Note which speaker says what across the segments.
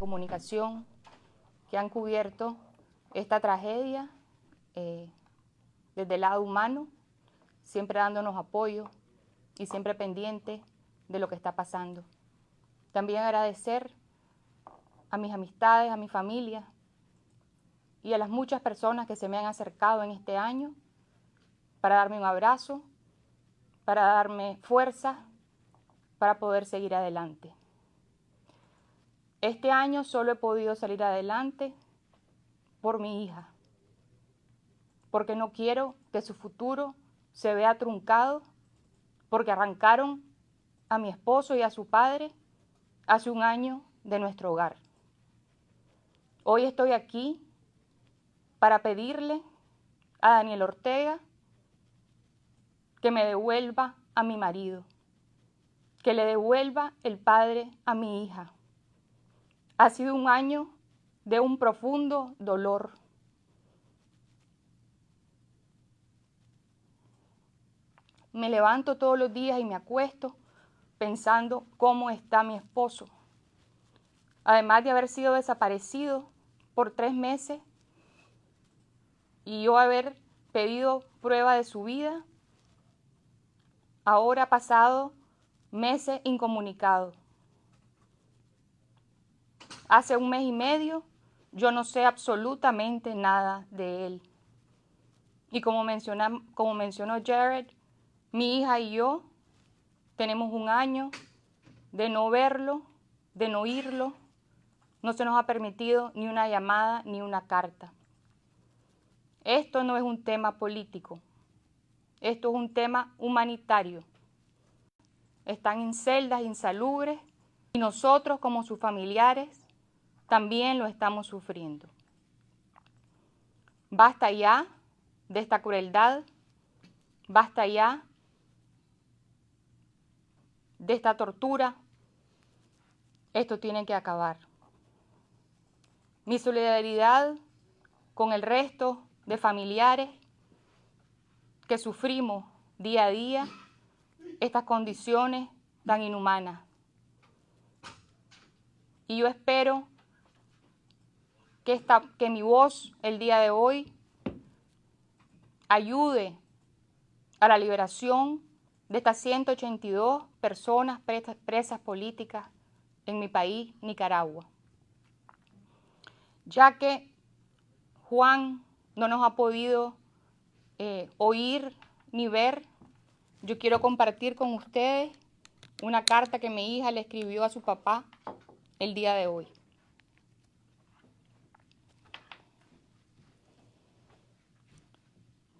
Speaker 1: comunicación que han cubierto esta tragedia desde el lado humano, siempre dándonos apoyo y siempre pendientes de lo que está pasando. También agradecer a mis amistades, a mi familia y a las muchas personas que se me han acercado en este año para darme un abrazo, para darme fuerza, para poder seguir adelante. Este año solo he podido salir adelante por mi hija, porque no quiero que su futuro se vea truncado, porque arrancaron a mi esposo y a su padre hace un año de nuestro hogar. Hoy estoy aquí para pedirle a Daniel Ortega que me devuelva a mi marido, que le devuelva el padre a mi hija. Ha sido un año de un profundo dolor. Me levanto todos los días y me acuesto pensando cómo está mi esposo. Además de haber sido desaparecido por 3 meses y yo haber pedido prueba de su vida, ahora ha pasado meses incomunicado. Hace 1 mes y medio yo no sé absolutamente nada de él. Y como mencionó Jared, mi hija y yo tenemos 1 año de no verlo, de no oírlo. No se nos ha permitido ni una llamada ni una carta. Esto no es un tema político. Esto es un tema humanitario. Están en celdas insalubres y nosotros como sus familiares también lo estamos sufriendo. Basta ya de esta crueldad, basta ya de esta tortura. Esto tiene que acabar. Mi solidaridad con el resto de familiares que sufrimos día a día estas condiciones tan inhumanas. Y yo espero que mi voz el día de hoy ayude a la liberación de estas 182 personas presas políticas en mi país, Nicaragua. Ya que Juan no nos ha podido oír ni ver, yo quiero compartir con ustedes una carta que mi hija le escribió a su papá el día de hoy.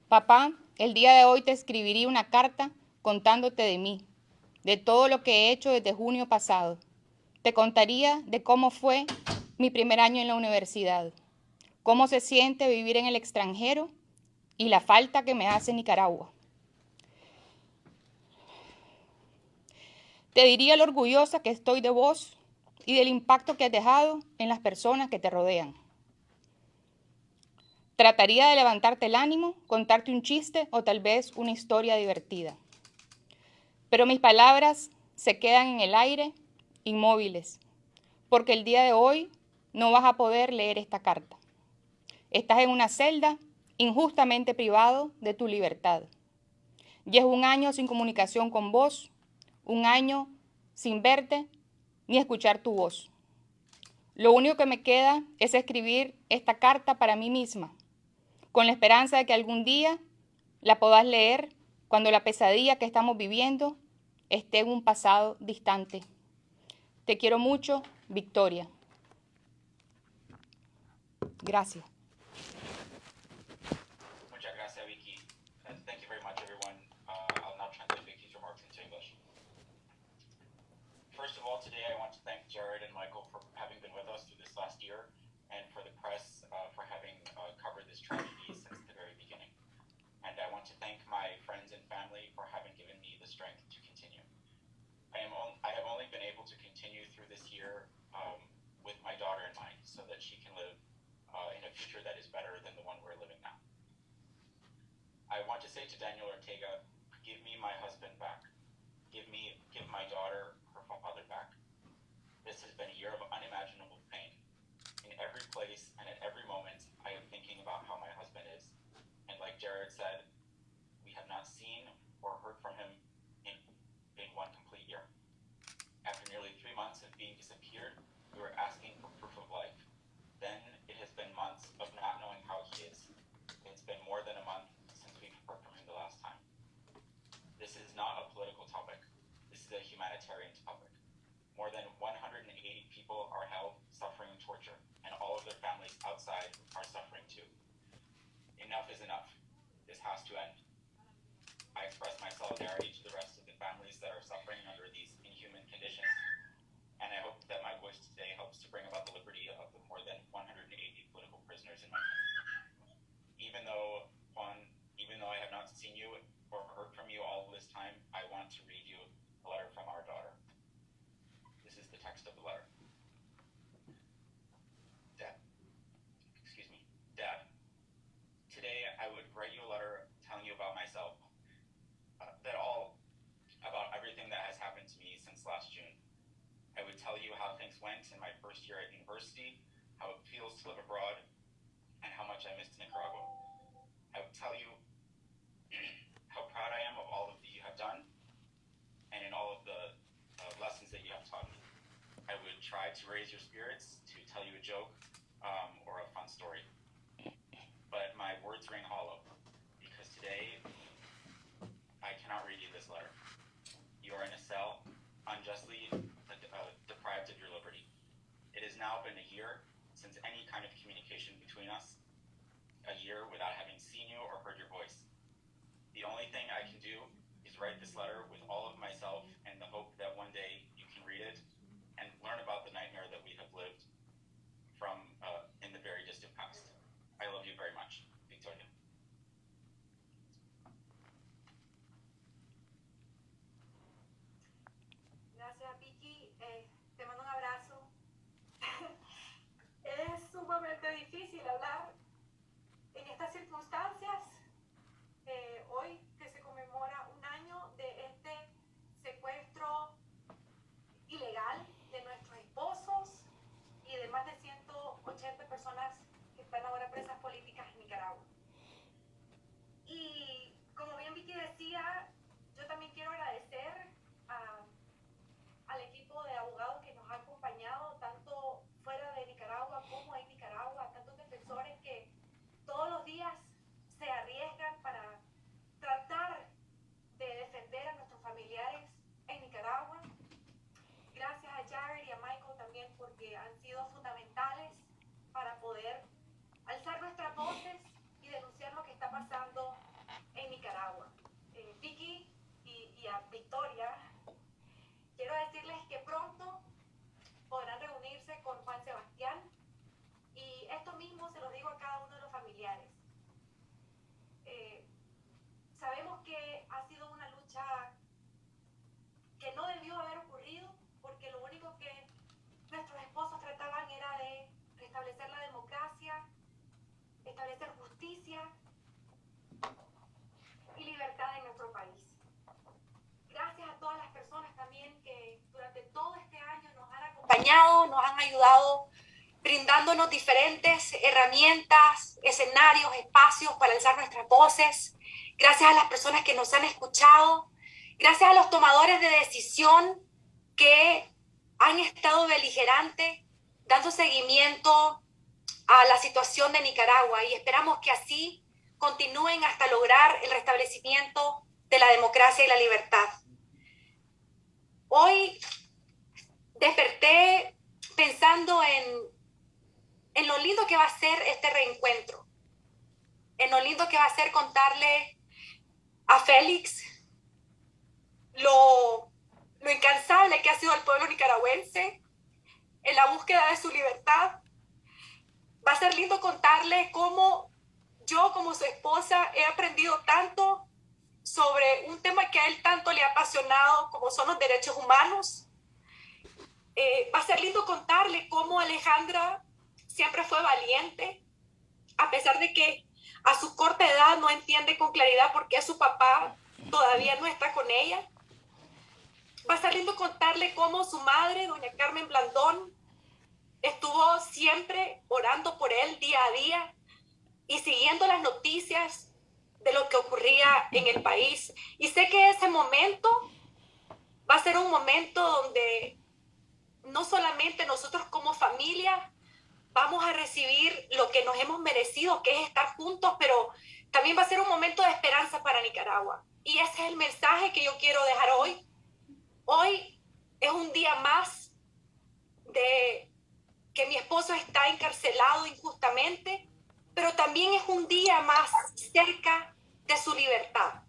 Speaker 1: Papá, el día de hoy te escribiría una carta contándote de mí, de todo lo que he hecho desde junio pasado. Te contaría de cómo fue mi primer año en la universidad, cómo se siente vivir en el extranjero y la falta que me hace Nicaragua. Te diría lo orgullosa que estoy de vos y del impacto que has dejado en las personas que te rodean. Trataría de levantarte el ánimo, contarte un chiste o tal vez una historia divertida. Pero mis palabras se quedan en el aire, inmóviles, porque el día de hoy no vas a poder leer esta carta. Estás en una celda injustamente privado de tu libertad. Y es 1 año sin comunicación con vos, 1 año sin verte ni escuchar tu voz. Lo único que me queda es escribir esta carta para mí misma, con la esperanza de que algún día la podás leer cuando la pesadilla que estamos viviendo esté en un pasado distante. Te quiero mucho, Victoria. Gracias.
Speaker 2: Muchas gracias, Vicky. Thank you very much, everyone. I'll now translate Vicky's remarks into English. First of all, today I want to thank Jared and Michael for having been with us through this last year, and for the press for having covered this tragedy since the very beginning. And I want to thank my friends and family for having given me the strength to continue. I have only been able to continue through this year with my daughter in mind, so that she can live in a future that is better than the one we're living now. I want to say to Daniel Ortega, give me my husband back. Give my daughter her father back. This has been a year of unimaginable pain. disappeared, we were asking for proof of life. Then it has been months of not knowing how he is. It's been more than a month since we've heard from him the last time. This is not a political topic. This is a humanitarian topic. More than 180 people are held, suffering torture, and all of their families outside are suffering too. Enough is enough. This has to end. I express my solidarity to the rest of the families that are suffering under these inhuman conditions, and I hope that my voice today helps to bring about the liberty of the more than 180 political prisoners in my country. Even though, Juan, I have not seen you or heard from you all this time, I want to read you a letter from our daughter. This is the text of the letter. Dad, today I would write you a letter telling you about myself, about everything that has happened to me since last June. I would tell you how things went in my first year at university, how it feels to live abroad, and how much I missed Nicaragua. I would tell you how proud I am of all of that you have done, and in all of the lessons that you have taught me. I would try to raise your spirits, to tell you a joke or a fun story. But my words ring hollow, because today I cannot read you this letter. You are in a cell, unjustly deprived of your liberty. It has now been a year since any kind of communication between us, a year without having seen you or heard your voice. The only thing I can do is write this letter with all of myself and the hope that one day you can read it and learn about the nightmare that we have lived from in the very distant past. I love you very much. Victoria.
Speaker 3: Gracias, Vicky. Te mando un abrazo. Es sumamente difícil hablar en estas circunstancias. Hoy que se conmemora un año de este secuestro ilegal de nuestros esposos y de más de 180 personas que están ahora presas políticas en Nicaragua. Y como bien Vicky decía, yo también quiero agradecer al equipo de abogados que nos ha acompañado tanto fuera de Nicaragua como en Nicaragua, tantos defensores que todos los días se arriesgan para tratar de defender a nuestros familiares en Nicaragua. Gracias a Jared y a Michael también porque han sido fundamentales para poder alzar nuestras voces y denunciar lo que está pasando en Nicaragua. Vicky y a Victoria, quiero decirles que pronto podrán reunirse con Juan Sebastián y esto mismo se lo digo a cada uno de los familiares. Sabemos que ha sido una lucha que no debió haber ocurrido porque lo único que nuestros esposos trataban era de restablecer la democracia, establecer justicia y libertad en nuestro país. Gracias a todas las personas también que durante todo este año nos han acompañado, nos han ayudado, brindándonos diferentes herramientas, escenarios, espacios para alzar nuestras voces. Gracias a las personas que nos han escuchado. Gracias a los tomadores de decisión que han estado beligerantes, dando seguimiento a la situación de Nicaragua y esperamos que así continúen hasta lograr el restablecimiento de la democracia y la libertad. Hoy desperté pensando en lo lindo que va a ser este reencuentro, en lo lindo que va a ser contarle a Félix lo incansable que ha sido el pueblo nicaragüense en la búsqueda de su libertad. Va a ser lindo contarle cómo yo, como su esposa, he aprendido tanto sobre un tema que a él tanto le ha apasionado, como son los derechos humanos. Va a ser lindo contarle cómo Alejandra siempre fue valiente, a pesar de que a su corta edad no entiende con claridad por qué su papá todavía no está con ella. Va a ser lindo contarle cómo su madre, doña Carmen Blandón, estuvo siempre orando por él día a día y siguiendo las noticias de lo que ocurría en el país. Y sé que ese momento va a ser un momento donde no solamente nosotros como familia vamos a recibir lo que nos hemos merecido, que es estar juntos, pero también va a ser un momento de esperanza para Nicaragua. Y ese es el mensaje que yo quiero dejar hoy. Hoy es un día más de que mi esposo está encarcelado injustamente, pero también es un día más cerca de su libertad.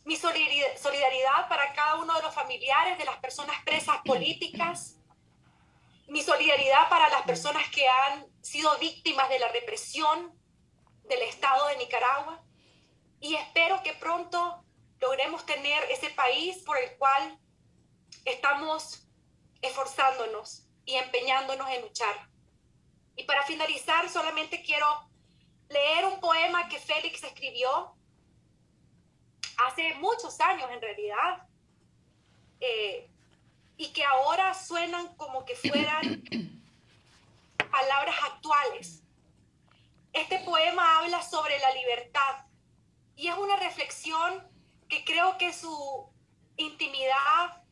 Speaker 3: Mi solidaridad para cada uno de los familiares de las personas presas políticas, mi solidaridad para las personas que han sido víctimas de la represión del Estado de Nicaragua, y espero que pronto logremos tener ese país por el cual estamos esforzándonos y empeñándonos en luchar. Y para finalizar, solamente quiero leer un poema que Félix escribió hace muchos años en realidad, y que ahora suenan como que fueran palabras actuales. Este poema habla sobre la libertad y es una reflexión que creo que su intimidad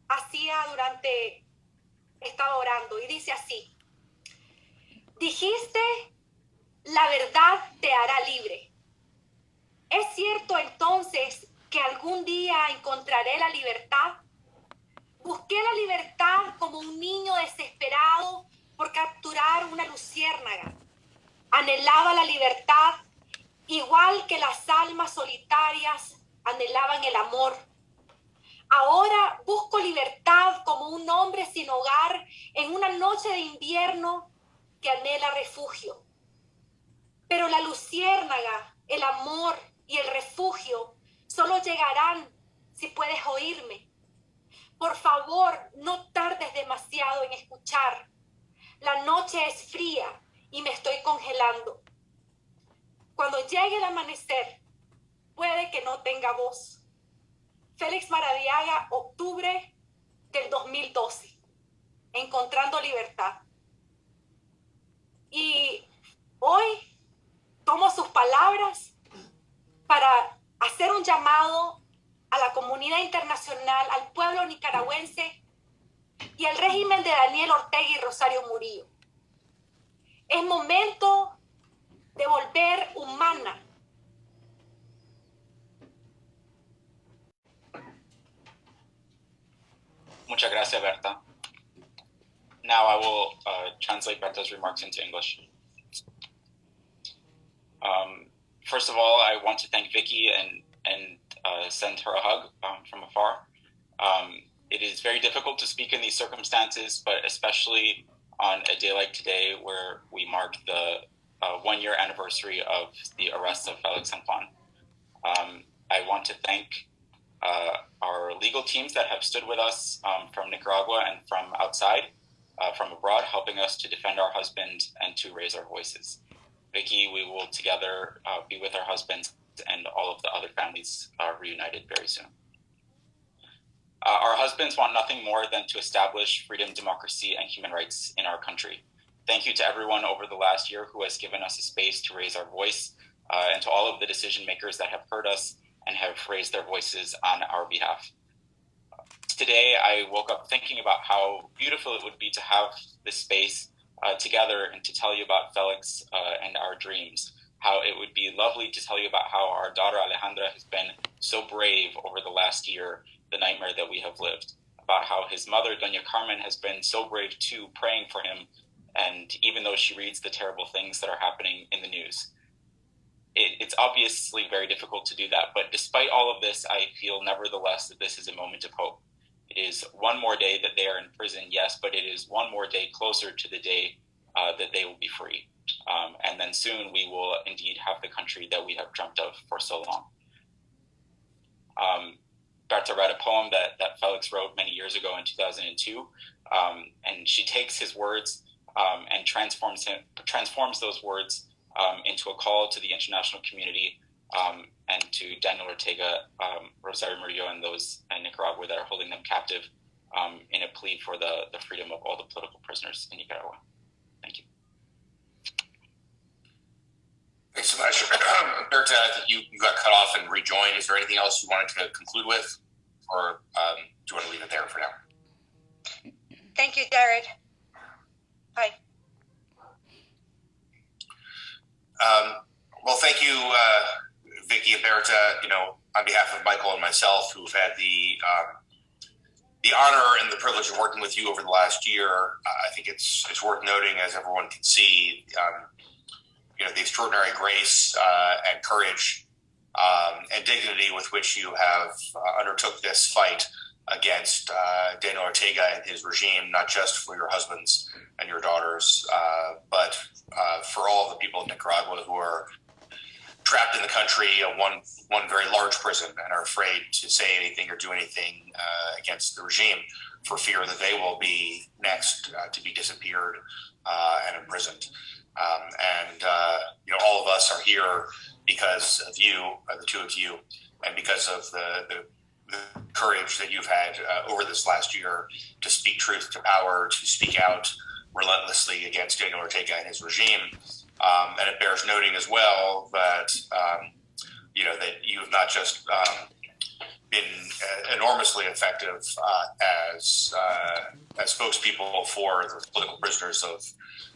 Speaker 3: hacía durante estaba orando, y dice así: dijiste, la verdad te hará libre. ¿Es cierto entonces que algún día encontraré la libertad? Busqué la libertad como un niño desesperado por capturar una luciérnaga. Anhelaba la libertad igual que las almas solitarias anhelaban el amor. Ahora busco libertad como un hombre sin hogar en una noche de invierno que anhela refugio. Pero la luciérnaga, el amor y el refugio solo llegarán si puedes oírme. Por favor, no tardes demasiado en escuchar. La noche es fría y me estoy congelando. Cuando llegue el amanecer, puede que no tenga voz. Félix Maradiaga, octubre del 2012. Encontrando libertad. Y hoy tomo sus palabras para hacer un llamado a la comunidad internacional, al pueblo nicaragüense y al régimen de Daniel Ortega y Rosario Murillo. Es momento de volver humana.
Speaker 2: Muchas gracias, Berta. Now I will translate Berta's remarks into English. First of all, I want to thank Vicky and send her a hug from afar. It is very difficult to speak in these circumstances, but especially on a day like today where we mark the 1-year anniversary of the arrest of Félix and Juan. I want to thank our legal teams that have stood with us from Nicaragua and from outside, from abroad, helping us to defend our husband and to raise our voices. Vicky, we will together be with our husbands and all of the other families reunited very soon. Our husbands want nothing more than to establish freedom, democracy, and human rights in our country. Thank you to everyone over the last year who has given us a space to raise our voice, and to all of the decision makers that have heard us and have raised their voices on our behalf. Today, I woke up thinking about how beautiful it would be to have this space together and to tell you about Félix and our dreams. How it would be lovely to tell you about how our daughter Alejandra has been so brave over the last year, the nightmare that we have lived. About how his mother, Doña Carmen, has been so brave too, praying for him, and even though she reads the terrible things that are happening in the news. It's obviously very difficult to do that, but despite all of this, I feel nevertheless that this is a moment of hope. It is one more day that they are in prison, yes, but it is one more day closer to the day that they will be free. And then soon we will indeed have the country that we have dreamt of for so long. Berta read a poem that Félix wrote many years ago in 2002, and she takes his words and transforms those words into a call to the international community and to Daniel Ortega, Rosario Murillo, and those in Nicaragua that are holding them captive in a plea for the freedom of all the political prisoners in Nicaragua. Thank you.
Speaker 4: Thanks so much. Berta, I think you got cut off and rejoined. Is there anything else you wanted to conclude with? Or do you want to leave it there for now?
Speaker 5: Thank you, Jared. Hi.
Speaker 4: Well, thank you, Vicky and Berta, on behalf of Michael and myself, who've had the honor and the privilege of working with you over the last year. I think it's worth noting, as everyone can see, the extraordinary grace and courage and dignity with which you have undertook this fight against Daniel Ortega and his regime, not just for your husbands and your daughters, but for all the people of Nicaragua who are trapped in the country, one very large prison, and are afraid to say anything or do anything against the regime for fear that they will be next to be disappeared and imprisoned. All of us are here because of you, the two of you, and because of the courage that you've had over this last year to speak truth to power, to speak out relentlessly against Daniel Ortega and his regime. And it bears noting as well that, that you have not just been enormously effective as spokespeople for the political prisoners of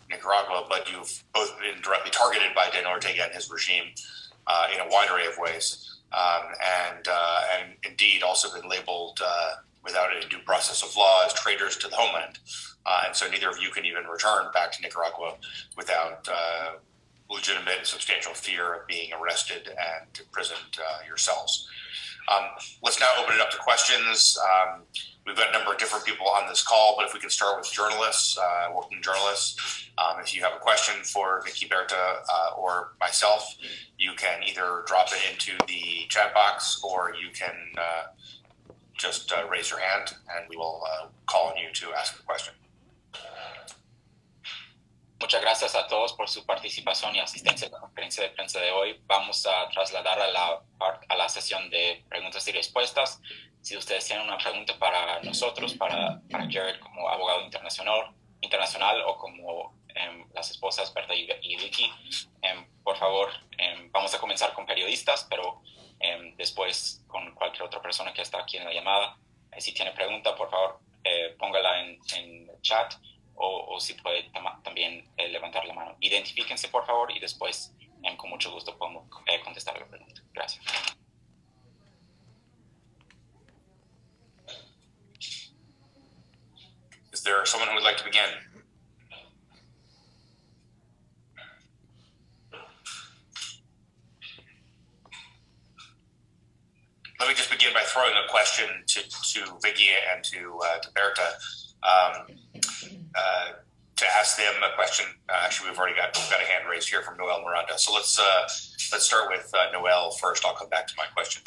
Speaker 4: Nicaragua, but you've both been directly targeted by Daniel Ortega and his regime in a wide array of ways, and indeed also been labeled without any due process of law as traitors to the homeland. And so neither of you can even return back to Nicaragua without legitimate and substantial fear of being arrested and imprisoned yourselves. Let's now open it up to questions. We've got a number of different people on this call, but if we can start with journalists, working journalists. If you have a question for Vicky, Berta, or myself, you can either drop it into the chat box, or you can just raise your hand, and we will call on you to ask a question.
Speaker 2: Muchas gracias a todos por su participación y asistencia a la conferencia de prensa de hoy. Vamos a trasladar a la sesión de preguntas y respuestas. Si ustedes tienen una pregunta para nosotros, para Jared como abogado internacional o como las esposas Berta y Vicky, por favor, vamos a comenzar con periodistas, pero después con cualquier otra persona que está aquí en la llamada. Si tiene pregunta, por favor, póngala en el chat. O si puede también levantar la mano. Identifíquense, por favor, y después, con mucho gusto, podemos contestar la pregunta. Gracias.
Speaker 4: Is there someone who would like to begin? Let me just begin by throwing a question to Vicky and to Berta. To ask them a question. Actually, we've got a hand raised here from Noel Miranda. So let's start with Noel first. I'll come back to my question.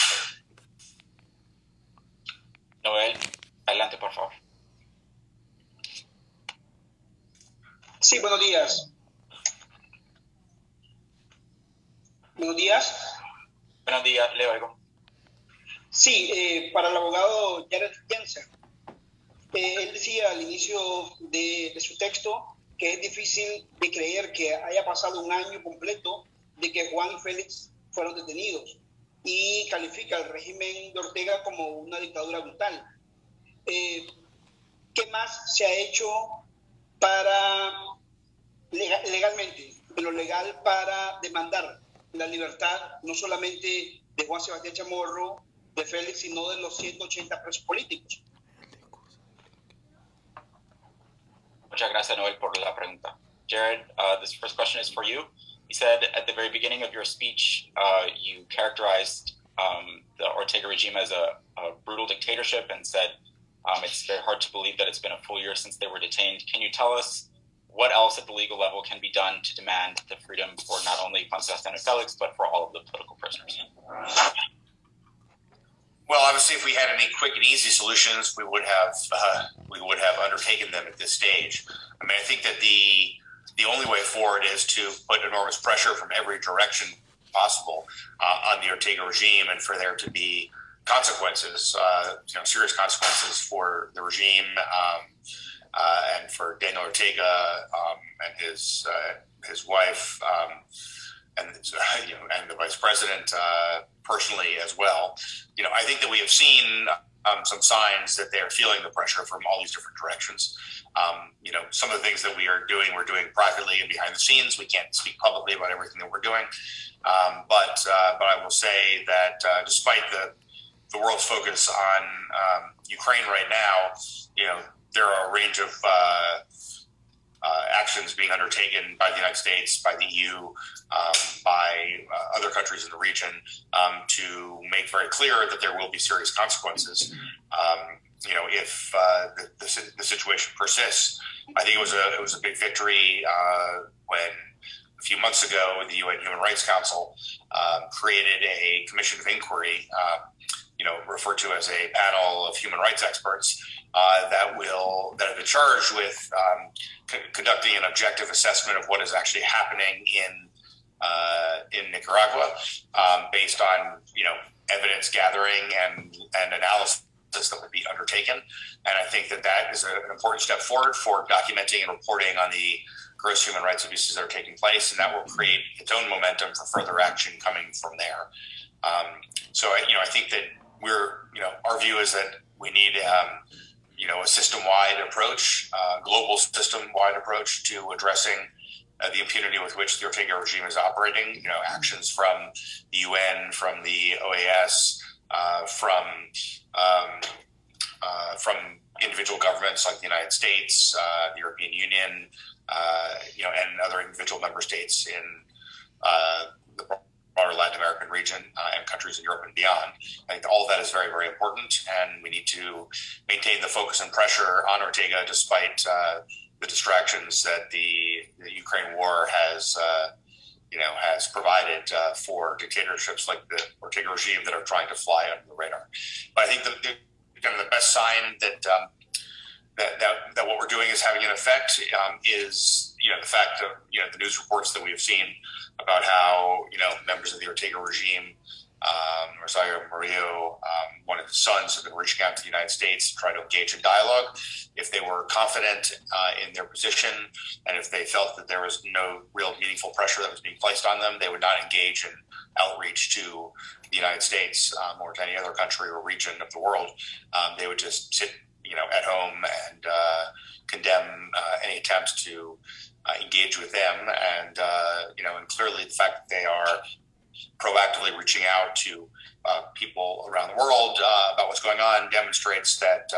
Speaker 2: Noel, adelante, por favor.
Speaker 6: Sí, buenos días. Buenos días.
Speaker 2: Buenos días, le oigo.
Speaker 6: Sí, para el abogado Jared Jensen. Él decía al inicio de su texto que es difícil de creer que haya pasado un año completo de que Juan y Félix fueron detenidos y califica al régimen de Ortega como una dictadura brutal. ¿Qué más se ha hecho para legalmente, de lo legal, para demandar la libertad no solamente de Juan Sebastián Chamorro, de Félix, sino de los 180 presos políticos?
Speaker 2: Muchas gracias, Noel, por la pregunta. Jared, this first question is for you. You said at the very beginning of your speech, you characterized the Ortega regime as a brutal dictatorship and said it's very hard to believe that it's been a full year since they were detained. Can you tell us what else at the legal level can be done to demand the freedom for not only Juan Sebastián and Félix, but for all of the political prisoners?
Speaker 4: Well, obviously, if we had any quick and easy solutions, we would have undertaken them at this stage. I mean, I think that the only way forward is to put enormous pressure from every direction possible on the Ortega regime, and for there to be consequences, serious consequences for the regime and for Daniel Ortega and his wife and the vice president personally as well. I think that we have seen some signs that they are feeling the pressure from all these different directions. Some of the things that we're doing privately and behind the scenes. We can't speak publicly about everything that we're doing. But I will say that despite the world's focus on Ukraine right now, there are a range of actions being undertaken by the United States, by the EU, by other countries in the region to make very clear that there will be serious consequences if the situation persists. I think it was a big victory when a few months ago the UN Human Rights Council created a commission of inquiry, referred to as a panel of human rights experts that have been charged with conducting an objective assessment of what is actually happening in Nicaragua, based on evidence gathering and analysis that would be undertaken. And I think that is an important step forward for documenting and reporting on the gross human rights abuses that are taking place, and that will create its own momentum for further action coming from there. So I think that our view is that we need a system-wide approach, global system-wide approach to addressing the impunity with which the Ortega regime is operating. Actions from the UN, from the OAS, from individual governments like the United States, the European Union, and other individual member states in the broader Latin American region and countries in Europe and beyond. I think all of that is very, very important, and we need to maintain the focus and pressure on Ortega despite the distractions that the Ukraine war has provided for dictatorships like the Ortega regime that are trying to fly under the radar. But I think the best sign that what we're doing is having an effect is the fact of the news reports that we have seen about how members of the Ortega regime, Rosario Murillo, one of his sons, have been reaching out to the United States to try to engage in dialogue. If they were confident in their position, and if they felt that there was no real meaningful pressure that was being placed on them, they would not engage in outreach to the United States or to any other country or region of the world. They would just sit at home and condemn any attempt to engage with them. And clearly the fact that they are proactively reaching out to people around the world about what's going on demonstrates that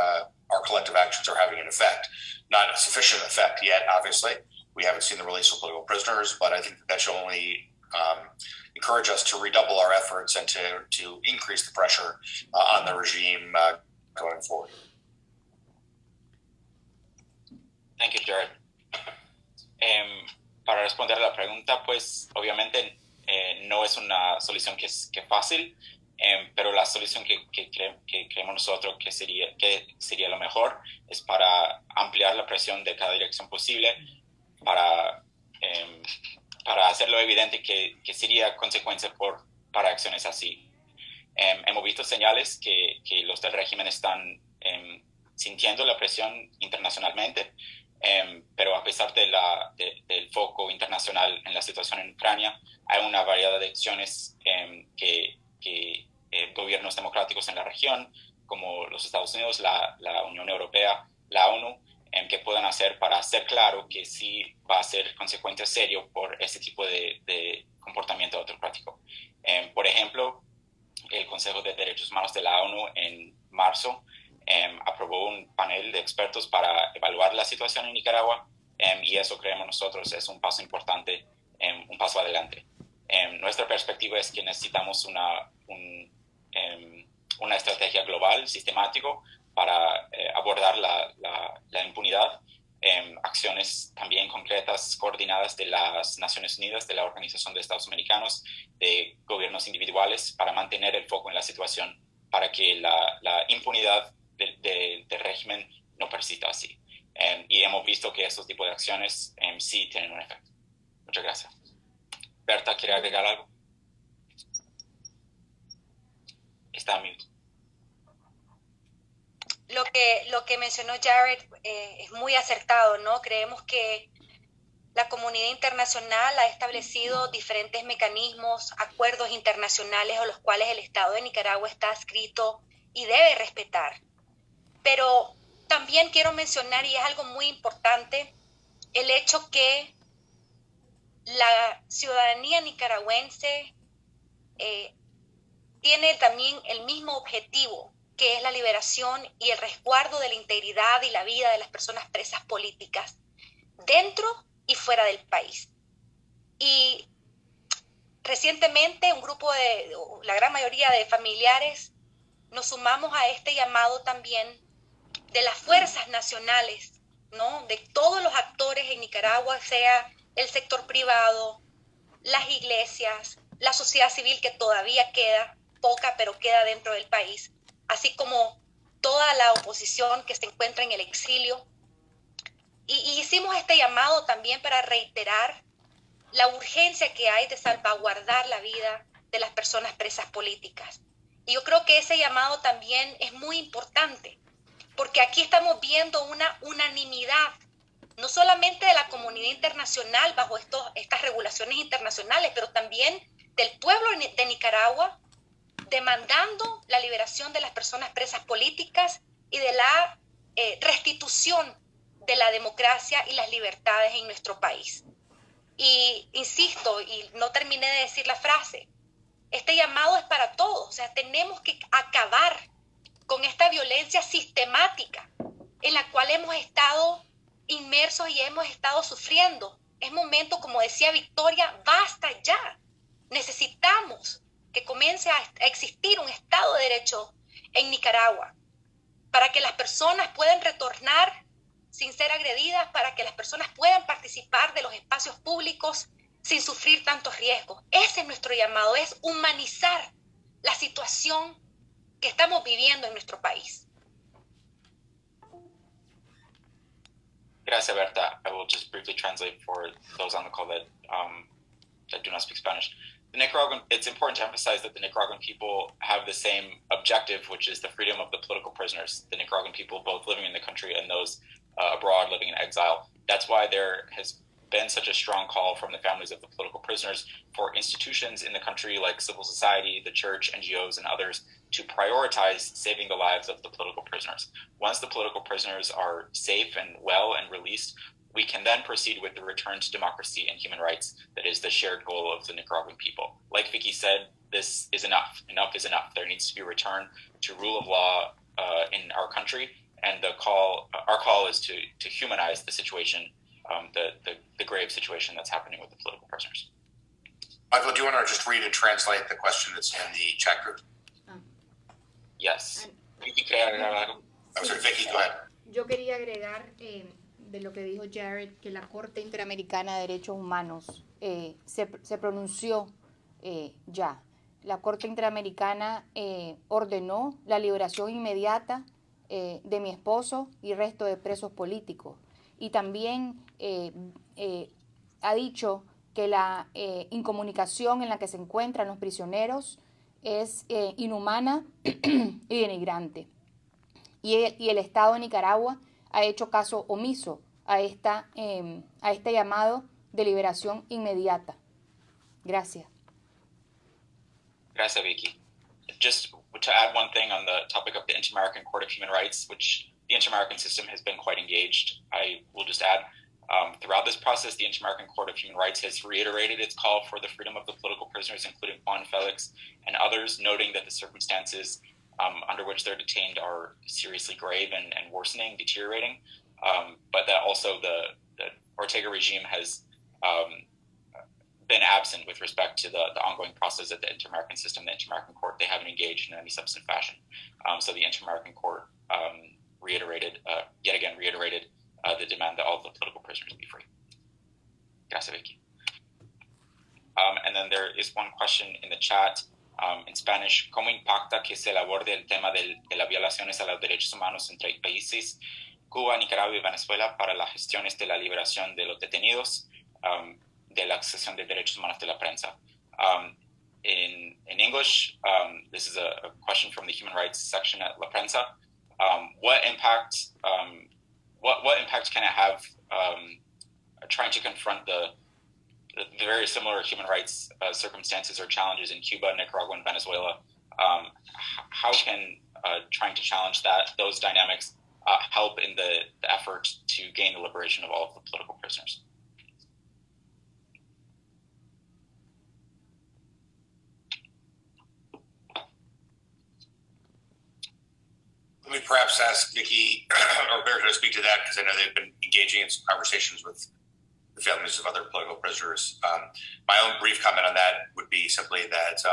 Speaker 4: our collective actions are having an effect. Not a sufficient effect yet, obviously. We haven't seen the release of political prisoners, but I think that should only encourage us to redouble our efforts and to increase the pressure on the regime going forward.
Speaker 2: Thank you, Jared. Para responder a la pregunta, pues obviamente no es una solución que es fácil, pero la solución que creemos nosotros que sería lo mejor es para ampliar la presión de cada dirección posible, para hacerlo evidente que sería consecuencia para acciones así. Hemos visto señales que los del régimen están sintiendo la presión internacionalmente, pero a pesar del foco internacional en la situación en Ucrania, hay una variedad de acciones que gobiernos democráticos en la región, como los Estados Unidos, la Unión Europea, la ONU, que puedan hacer para hacer claro que sí va a ser consecuencia serio por este tipo de comportamiento autocrático. Por ejemplo, el Consejo de Derechos Humanos de la ONU en marzo aprobó un panel de expertos para evaluar la situación en Nicaragua, y eso creemos nosotros es un paso importante, un paso adelante. Nuestra perspectiva es que necesitamos una estrategia global, sistemático, para abordar la impunidad, acciones también concretas, coordinadas de las Naciones Unidas, de la Organización de Estados Americanos, de gobiernos individuales, para mantener el foco en la situación, para que la impunidad del régimen no persista así. Y hemos visto que estos tipos de acciones sí tienen un efecto. Muchas gracias. Berta, ¿quiere agregar algo? Está en mute.
Speaker 5: Lo que mencionó Jared es muy acertado, ¿no? Creemos que la comunidad internacional ha establecido diferentes mecanismos, acuerdos internacionales a los cuales el Estado de Nicaragua está adscrito y debe respetar. Pero también quiero mencionar, y es algo muy importante, el hecho que la ciudadanía nicaragüense tiene también el mismo objetivo, que es la liberación y el resguardo de la integridad y la vida de las personas presas políticas dentro y fuera del país. Y recientemente la gran mayoría de familiares nos sumamos a este llamado también de las fuerzas nacionales, ¿no? De todos los actores en Nicaragua, sea el sector privado, las iglesias, la sociedad civil, que todavía queda poca, pero queda dentro del país, así como toda la oposición que se encuentra en el exilio. Y hicimos este llamado también para reiterar la urgencia que hay de salvaguardar la vida de las personas presas políticas. Y yo creo que ese llamado también es muy importante, porque aquí estamos viendo una unanimidad, no solamente de la comunidad internacional bajo estas regulaciones internacionales, pero también del pueblo de Nicaragua, demandando la liberación de las personas presas políticas y de la restitución de la democracia y las libertades en nuestro país. Y insisto, y no terminé de decir la frase, este llamado es para todos. O sea, tenemos que acabar con esta violencia sistemática en la cual hemos estado inmersos y hemos estado sufriendo. Es momento, como decía Victoria, basta ya. Necesitamos que comience a existir un Estado de Derecho en Nicaragua para que las personas puedan retornar sin ser agredidas, para que las personas puedan participar de los espacios públicos sin sufrir tantos riesgos. Ese es nuestro llamado, es humanizar la situación que estamos viviendo en nuestro país.
Speaker 2: Gracias, Berta. I will just briefly translate for those on the call that do not speak Spanish. It's important to emphasize that the Nicaraguan people have the same objective, which is the freedom of the political prisoners, the Nicaraguan people both living in the country and those abroad living in exile. That's why there has been such a strong call from the families of the political prisoners for institutions in the country like civil society, the church, NGOs, and others to prioritize saving the lives of the political prisoners. Once the political prisoners are safe and well and released, we can then proceed with the return to democracy and human rights that is the shared goal of the Nicaraguan people. Like Vicky said, this is enough. Enough is enough. There needs to be a return to rule of law in our country, and our call is to humanize the situation, the grave situation that's happening with the political prisoners.
Speaker 4: Michael, do you want to just read and translate the question that's in the chat group?
Speaker 2: Yes. Vicky, ¿quería agregar algo?
Speaker 4: I'm sorry, Vicky, go ahead.
Speaker 1: Yo quería agregar de lo que dijo Jared, que la Corte Interamericana de Derechos Humanos se pronunció ya. La Corte Interamericana ordenó la liberación inmediata de mi esposo y resto de presos políticos. Y también ha dicho que la incomunicación en la que se encuentran los prisioneros es inhumana y denigrante. Y el Estado de Nicaragua ha hecho caso omiso a este llamado de liberación inmediata. Gracias.
Speaker 2: Gracias, Vicky. Just to add one thing on the topic of the Inter-American Court of Human Rights, which the Inter-American system has been quite engaged, I will just add, throughout this process, the Inter-American Court of Human Rights has reiterated its call for the freedom of the political prisoners, including Juan, Félix, and others, noting that the circumstances under which they're detained are seriously grave and worsening, deteriorating, but that also the Ortega regime has been absent with respect to the ongoing process of the Inter-American system, the Inter-American Court. They haven't engaged in any substantive fashion. So the Inter-American Court yet again reiterated the demand that all of the political prisoners be free. Gracias, Vicky. And then there is one question in the chat in Spanish. ¿Cómo impacta que se aborde el tema de las violaciones a los derechos humanos entre países, Cuba, Nicaragua y Venezuela, para las gestiones de la liberación de los detenidos, de la accesión de derechos humanos de la prensa? In English, this is a question from the human rights section at La Prensa. What impact can it have trying to confront the very similar human rights circumstances or challenges in Cuba, Nicaragua, and Venezuela? How can trying to challenge those dynamics help in the effort to gain the liberation of all of the political prisoners.
Speaker 4: Let me perhaps ask Nikki or Roberto to speak to that, because I know they've been engaging in some conversations with the families of other political prisoners. My own brief comment on that would be simply that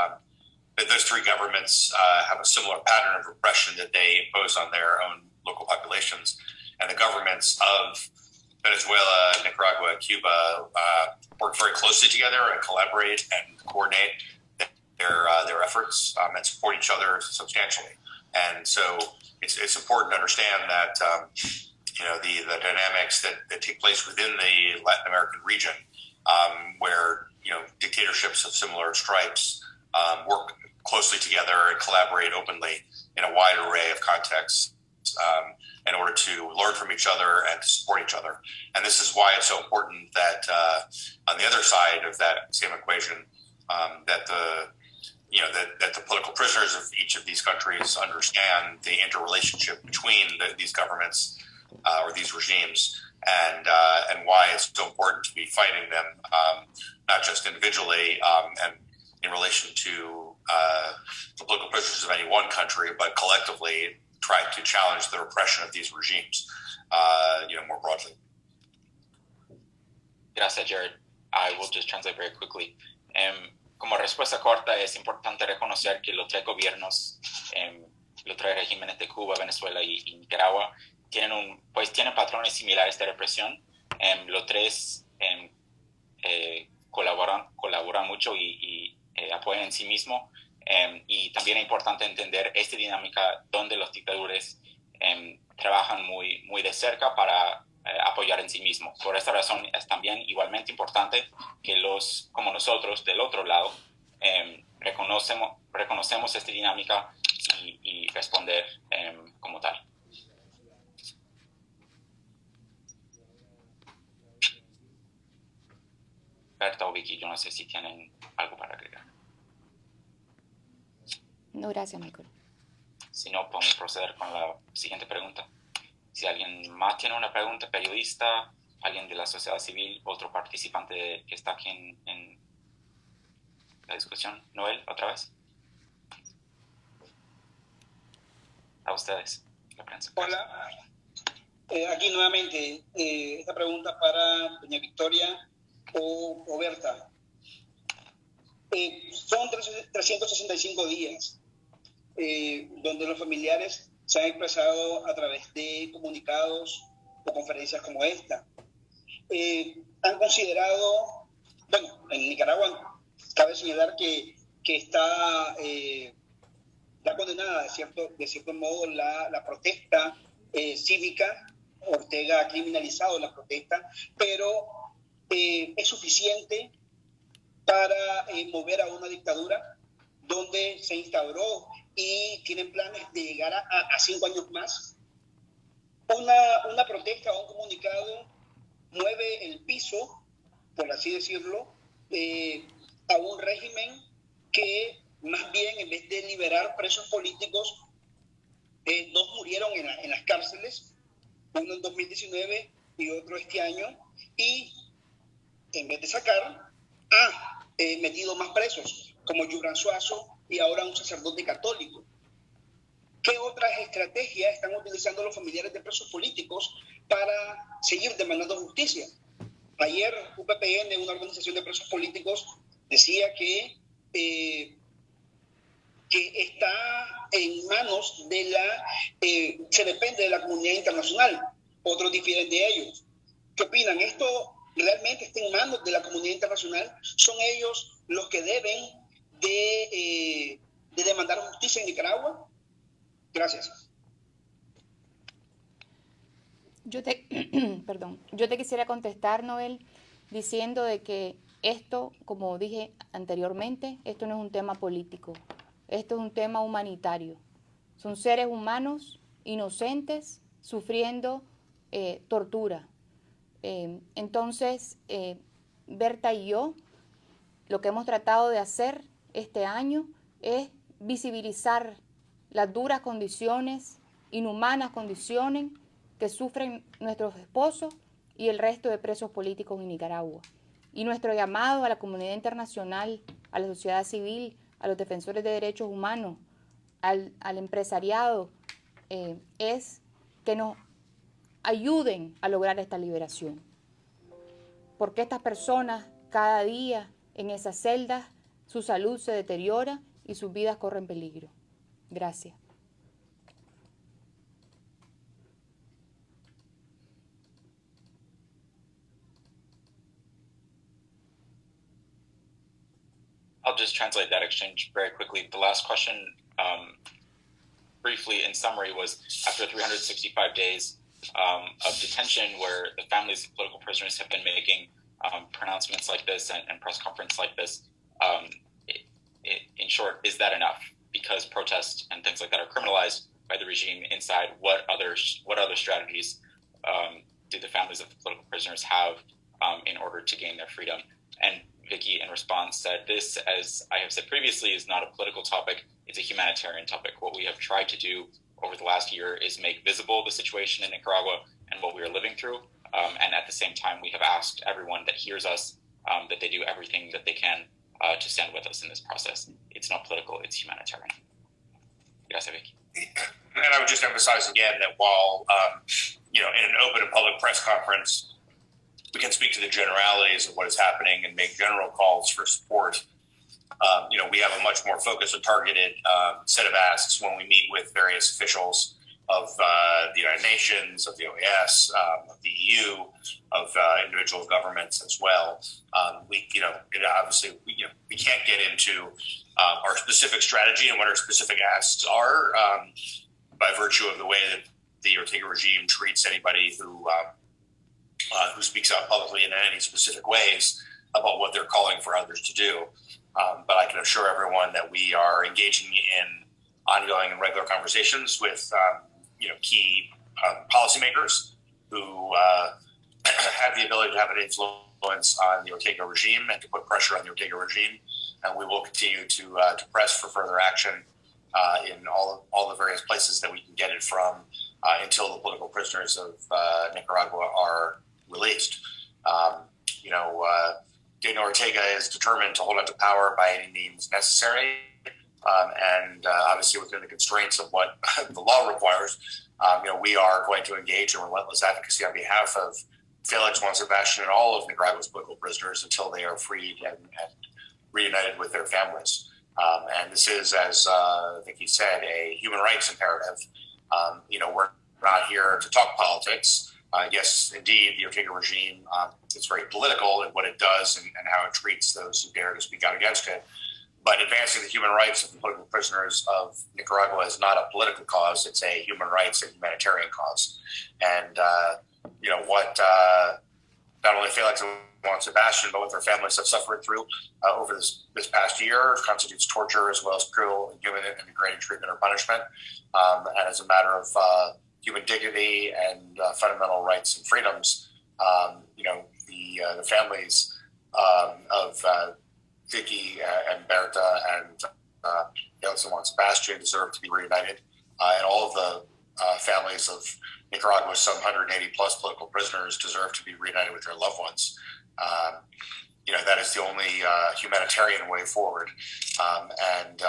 Speaker 4: those three governments have a similar pattern of repression that they impose on their own local populations. And the governments of Venezuela, Nicaragua, Cuba work very closely together and collaborate and coordinate their efforts and support each other substantially. And so it's important to understand that the dynamics that take place within the Latin American region, where dictatorships of similar stripes work closely together and collaborate openly in a wide array of contexts in order to learn from each other and to support each other. And this is why it's so important that on the other side of that same equation, that the political prisoners of each of these countries understand the interrelationship between these governments or these regimes, and why it's so important to be fighting them, not just individually and in relation to the political prisoners of any one country, but collectively trying to challenge the repression of these regimes, more broadly.
Speaker 2: Gracias, Jared. I will just translate very quickly. Como respuesta corta, es importante reconocer que los tres gobiernos, los tres regímenes de Cuba, Venezuela y Nicaragua, tienen patrones similares de represión. Los tres colaboran mucho y apoyan en sí mismos. Y también es importante entender esta dinámica donde los dictadores trabajan muy, muy de cerca para apoyar en sí mismos. Por esta razón es también igualmente importante que como nosotros del otro lado reconocemos esta dinámica y responder como tal. Berta o Vicky, yo no sé si tienen algo para agregar.
Speaker 1: No, gracias, Michael.
Speaker 2: Si no, podemos proceder con la siguiente pregunta. Si alguien más tiene una pregunta, periodista, alguien de la sociedad civil, otro participante que está aquí en la discusión. Noel, otra vez. A ustedes, la prensa.
Speaker 6: Hola. Aquí nuevamente, esta pregunta para doña Victoria o Berta. Son 365 días donde los familiares se han expresado a través de comunicados o conferencias como esta. Han considerado, en Nicaragua cabe señalar que está condenada de cierto modo la protesta cívica. Ortega ha criminalizado la protesta, pero es suficiente para mover a una dictadura donde se instauró y tienen planes de llegar a 5 años más. Una protesta o un comunicado mueve el piso, por así decirlo, a un régimen que más bien, en vez de liberar presos políticos, 2 murieron en las cárceles, uno en 2019 y otro este año, y en vez de sacar, ha metido más presos, como Yubran Suazo y ahora un sacerdote católico. ¿Qué otras estrategias están utilizando los familiares de presos políticos para seguir demandando justicia? Ayer UPPN, una organización de presos políticos, decía que está en manos se depende de la comunidad internacional. Otros difieren de ellos. ¿Qué opinan? ¿Esto realmente está en manos de la comunidad internacional? ¿Son ellos los que deben de demandar justicia en Nicaragua? Gracias.
Speaker 1: Yo te quisiera contestar, Noel, diciendo de que esto, como dije anteriormente, esto no es un tema político, esto es un tema humanitario. Son seres humanos inocentes sufriendo tortura. Entonces, Berta y yo, lo que hemos tratado de hacer este año es visibilizar las duras condiciones, inhumanas condiciones que sufren nuestros esposos y el resto de presos políticos en Nicaragua. Y nuestro llamado a la comunidad internacional, a la sociedad civil, a los defensores de derechos humanos, al empresariado, es que nos ayuden a lograr esta liberación. Porque estas personas cada día en esas celdas, su salud se deteriora y sus vidas corren peligro. Gracias.
Speaker 2: I'll just translate that exchange very quickly. The last question, briefly in summary, was after 365 days of detention where the families of political prisoners have been making pronouncements like this and press conference like this, in short, is that enough? Because protests and things like that are criminalized by the regime inside. What other strategies do the families of the political prisoners have in order to gain their freedom? And Vicky, in response, said this, as I have said previously, is not a political topic. It's a humanitarian topic. What we have tried to do over the last year is make visible the situation in Nicaragua and what we are living through. And at the same time, we have asked everyone that hears us that they do everything that they can to stand with us in this process. It's not political, it's humanitarian. Gracias, Vicky.
Speaker 4: And I would just emphasize again that while, in an open and public press conference, we can speak to the generalities of what is happening and make general calls for support. We have a much more focused and targeted set of asks when we meet with various officials of the United Nations, of the OAS, of the EU, of individual governments as well. We can't get into our specific strategy and what our specific asks are by virtue of the way that the Ortega regime treats anybody who speaks out publicly in any specific ways about what they're calling for others to do. But I can assure everyone that we are engaging in ongoing and regular conversations with key policymakers who have the ability to have an influence on the Ortega regime and to put pressure on the Ortega regime. And we will continue to press for further action in all the various places that we can get it from until the political prisoners of Nicaragua are released. Daniel Ortega is determined to hold on to power by any means necessary, and obviously within the constraints of what the law requires. We are going to engage in relentless advocacy on behalf of Félix, Juan, Sebastián, and all of Nicaragua's political prisoners until they are freed and reunited with their families. And this is, as Vicky said, a human rights imperative. We're not here to talk politics. Yes, indeed, the Ortega regime is very political in what it does and how it treats those who dare to speak out against it. But advancing the human rights of the political prisoners of Nicaragua is not a political cause. It's a human rights and humanitarian cause. And, what not only Félix and Juan Sebastián, but what their families have suffered through over this past year constitutes torture as well as cruel, inhuman, and degrading treatment or punishment. And as a matter of human dignity and fundamental rights and freedoms, the families of Vicky and Berta and Félix and Juan Sebastián deserve to be reunited, and all of the families of Nicaragua's some 180 plus political prisoners deserve to be reunited with their loved ones. That is the only humanitarian way forward, and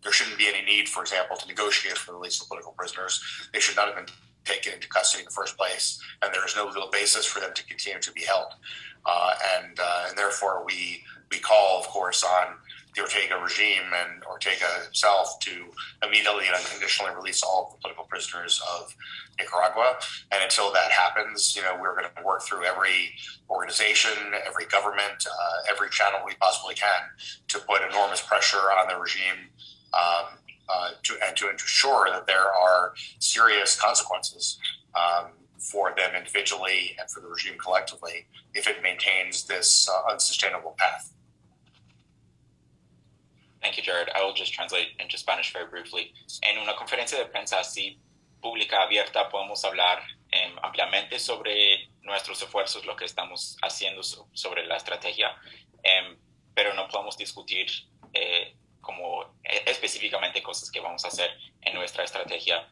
Speaker 4: there shouldn't be any need, for example, to negotiate for the release of political prisoners. They should not have been taken into custody in the first place, and there is no legal basis for them to continue to be held. And therefore, we call, of course, on the Ortega regime and Ortega himself to immediately and unconditionally release all of the political prisoners of Nicaragua. And until that happens, we're going to work through every organization, every government, every channel we possibly can to put enormous pressure on the regime to ensure that there are serious consequences for them individually and for the regime collectively if it maintains this unsustainable path.
Speaker 2: Thank you, Jared. I will just translate into Spanish very briefly. En una conferencia de prensa así, pública, abierta, podemos hablar ampliamente sobre nuestros esfuerzos, lo que estamos haciendo sobre la estrategia, pero no podemos discutir como específicamente cosas que vamos a hacer en nuestra estrategia.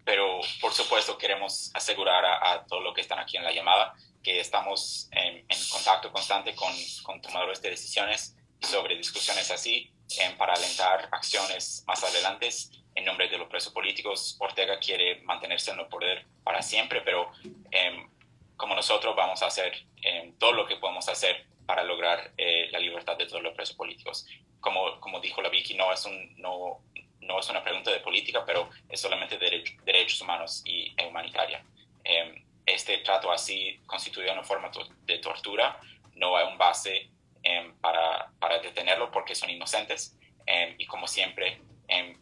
Speaker 2: Pero por supuesto queremos asegurar a todos los que están aquí en la llamada que estamos en contacto constante con tomadores de decisiones sobre discusiones así para alentar acciones más adelante. En nombre de los presos políticos, Ortega quiere mantenerse en el poder para siempre, pero como nosotros vamos a hacer todo lo que podemos hacer para lograr la libertad de todos los presos políticos. Como dijo la Vicky, no es una pregunta de política, pero es solamente de derechos humanos y humanitaria. Este trato así constituye una forma de tortura, no hay un base para detenerlo porque son inocentes, y como siempre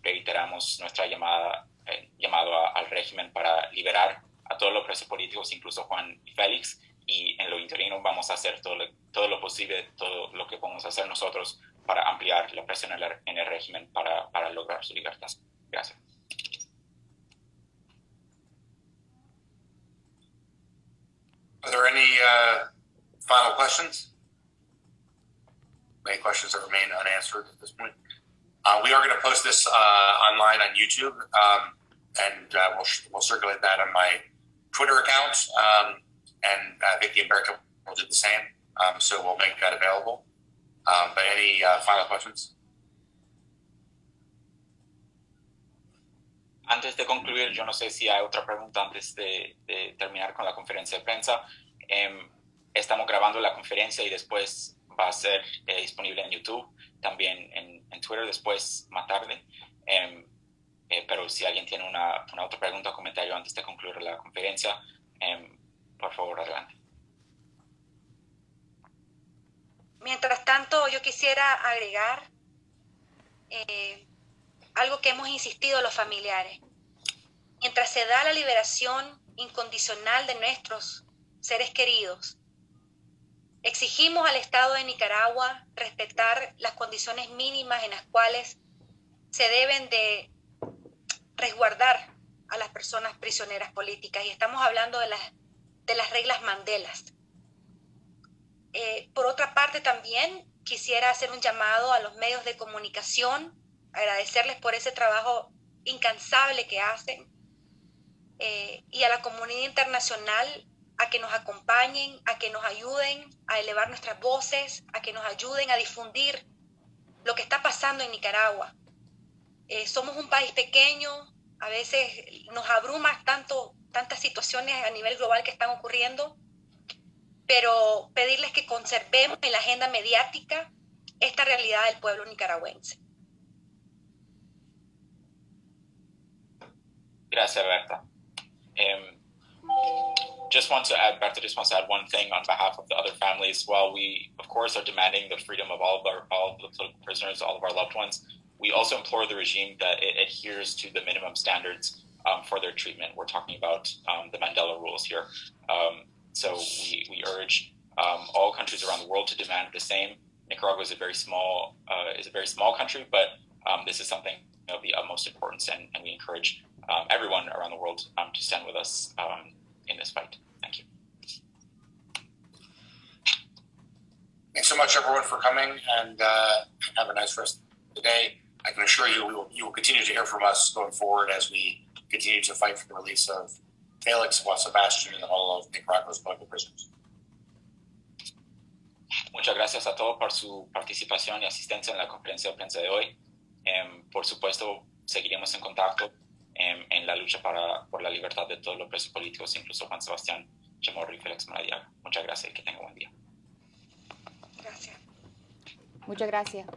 Speaker 2: reiteramos nuestra llamado al régimen para liberar a todos los presos políticos, incluso Juan y Félix, y en lo interino vamos a hacer todo lo posible, todo lo que podemos hacer nosotros para ampliar la presión en el régimen para lograr su libertad. Gracias.
Speaker 4: Are there any final questions? Any questions that remain unanswered at this point? We are going to post this online on YouTube, and we'll circulate that on my Twitter account, and I think the American will do the same, so we'll make that available. But any final questions?
Speaker 2: Antes de concluir, yo no sé si hay otra pregunta antes de terminar con la conferencia de prensa. Estamos grabando la conferencia y después va a ser disponible en YouTube, también en Twitter después más tarde. Pero si alguien tiene una otra pregunta o comentario antes de concluir la conferencia, por favor, adelante.
Speaker 5: Mientras tanto, yo quisiera agregar algo que hemos insistido los familiares. Mientras se da la liberación incondicional de nuestros seres queridos, exigimos al Estado de Nicaragua respetar las condiciones mínimas en las cuales se deben de resguardar a las personas prisioneras políticas, y estamos hablando de las reglas Mandelas. Por otra parte, también quisiera hacer un llamado a los medios de comunicación, agradecerles por ese trabajo incansable que hacen, y a la comunidad internacional a que nos acompañen, a que nos ayuden a elevar nuestras voces, a que nos ayuden a difundir lo que está pasando en Nicaragua. Somos un país pequeño, a veces nos abruma tantas situaciones a nivel global que están ocurriendo, pero pedirles que conservemos en la agenda mediática esta realidad del pueblo nicaragüense.
Speaker 2: Gracias, Berta. Berta just wants to add one thing on behalf of the other families. While we, of course, are demanding the freedom of all of the political prisoners, all of our loved ones, we also implore the regime that it adheres to the minimum standards for their treatment. We're talking about the Mandela rules here. So we urge all countries around the world to demand the same. Nicaragua is a very small country, but this is something of the utmost importance, and we encourage everyone around the world to stand with us in this fight. Thank you.
Speaker 4: Thanks so much, everyone, for coming, and have a nice rest of the day. I can assure you, you will continue to hear from us going forward as we continue to fight for the release of Félix, Juan, Sebastián, and all of Nicaragua's political prisoners.
Speaker 2: Muchas gracias a todos por su participación y asistencia en la conferencia de prensa de hoy. Por supuesto, seguiremos en contacto en la lucha por la libertad de todos los presos políticos, incluso Juan Sebastián, Chamorro y Félix Maradiaga. Muchas gracias y que tengan buen día.
Speaker 5: Gracias.
Speaker 1: Muchas gracias.